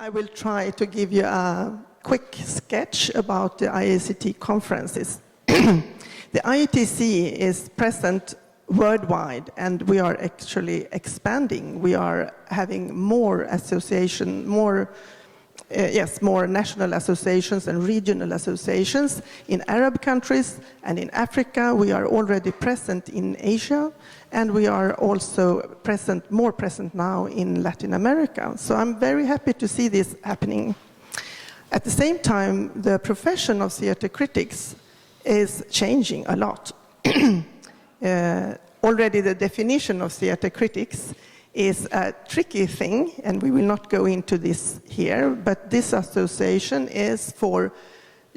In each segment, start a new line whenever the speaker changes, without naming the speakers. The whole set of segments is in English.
I will try to give you a quick sketch about the IACT conferences. The IATC is present worldwide, and we are actually expanding. We are having more association, more national associations and regional associations in Arab countries and in Africa. We are already present in Asia, and we are also more present now in Latin America. So I'm very happy to see this happening. At the same time, the profession of theater critics is changing a lot. Already the definition of theater critics is a tricky thing, and we will not go into this here, but this association is for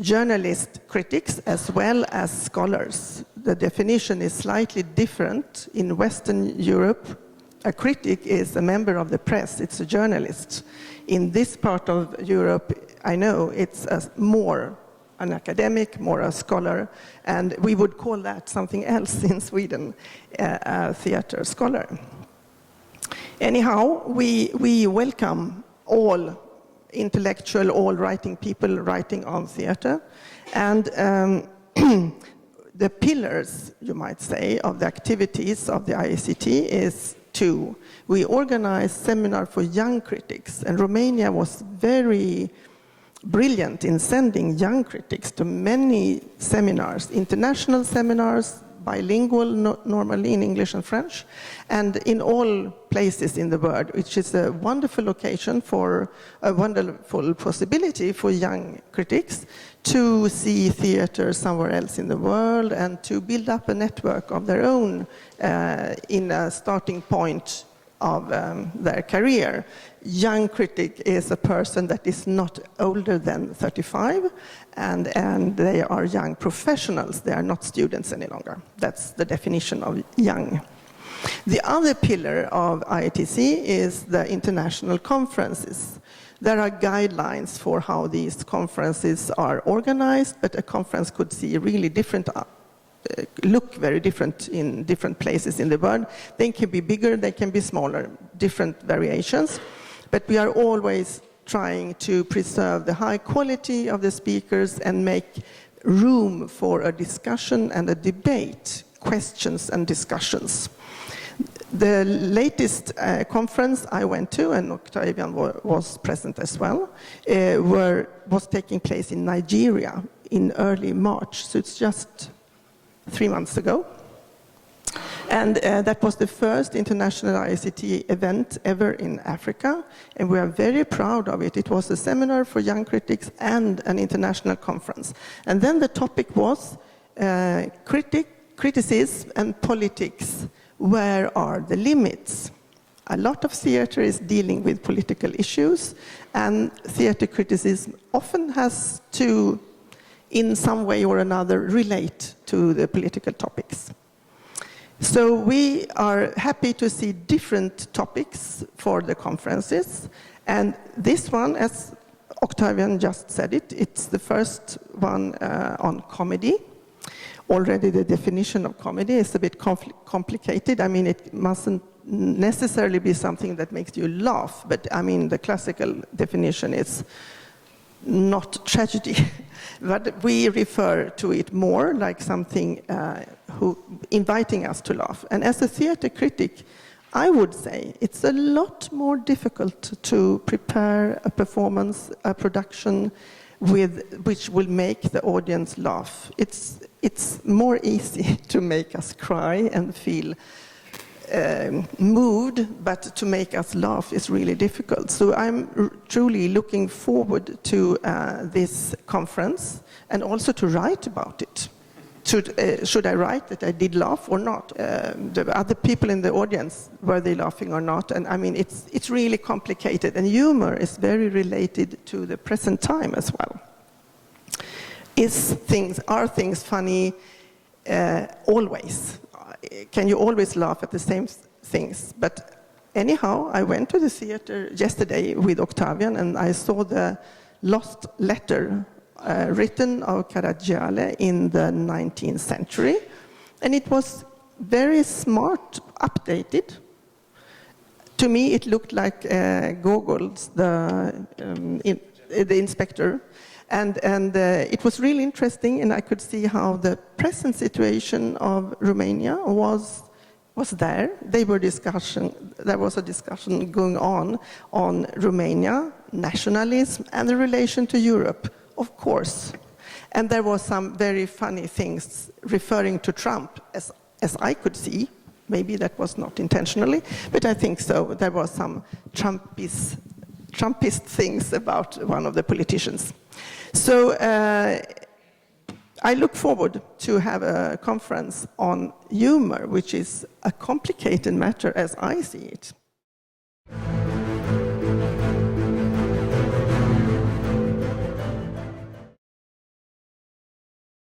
journalist critics as well as scholars. The definition is slightly different. In Western Europe, a critic is a member of the press, it's a journalist. In this part of Europe, I know it's more an academic, more a scholar, and we would call that something else in Sweden, a theater scholar. Anyhow, we welcome all intellectual, all writing people writing on theater, and the pillars, you might say, of the activities of the IACT is two. We organize seminar for young critics, and Romania was very brilliant in sending young critics to many seminars, international seminars, bilingual, normally in English and French, and in all places in the world, which is a wonderful occasion for a wonderful possibility for young critics to see theater somewhere else in the world and to build up a network of their own in a starting point of their career. Young critic is a person that is not older than 35, and they are young professionals. They are not students any longer. That's the definition of young. The other pillar of IATC is the international conferences. There are guidelines for how these conferences are organized, but a conference could see really different look very different in different places in the world. They can be bigger, they can be smaller, different variations. But we are always trying to preserve the high quality of the speakers and make room for a discussion and a debate, questions and discussions. The latest conference I went to, and Octavian was present as well, was taking place in Nigeria in early March. So it's just 3 months ago. And that was the first international IACT event ever in Africa, and we are very proud of it. It was a seminar for young critics and an international conference. And then the topic was criticism and politics. Where are the limits? A lot of theater is dealing with political issues, and theater criticism often has to, in some way or another, relate to the political topics. So we are happy to see different topics for the conferences, and this one, as Octavian just said it's the first one on comedy. Already the definition of comedy is a bit complicated. I mean, it mustn't necessarily be something that makes you laugh, but I mean, the classical definition is not tragedy, but we refer to it more like something inviting us to laugh. And as a theater critic, I would say it's a lot more difficult to prepare a performance, a production which will make the audience laugh. It's more easy to make us cry and feel moved, but to make us laugh is really difficult. So I'm truly looking forward to this conference and also to write about it. Should I write that I did laugh or not? The other people in the audience, were they laughing or not? And I mean, it's really complicated, and humor is very related to the present time as well. Are things funny always? Can you always laugh at the same things? But anyhow, I went to the theater yesterday with Octavian, and I saw the lost letter written of Caragiale in the 19th century, and it was very smart, updated, to me, it looked like Google's, the inspector. And it was really interesting, and I could see how the present situation of Romania was there. There was a discussion going on Romania, nationalism, and the relation to Europe, of course. And there were some very funny things referring to Trump, as I could see. Maybe that was not intentionally, but I think so. There were some Trumpist things about one of the politicians. So I look forward to have a conference on humor, which is a complicated matter as I see it.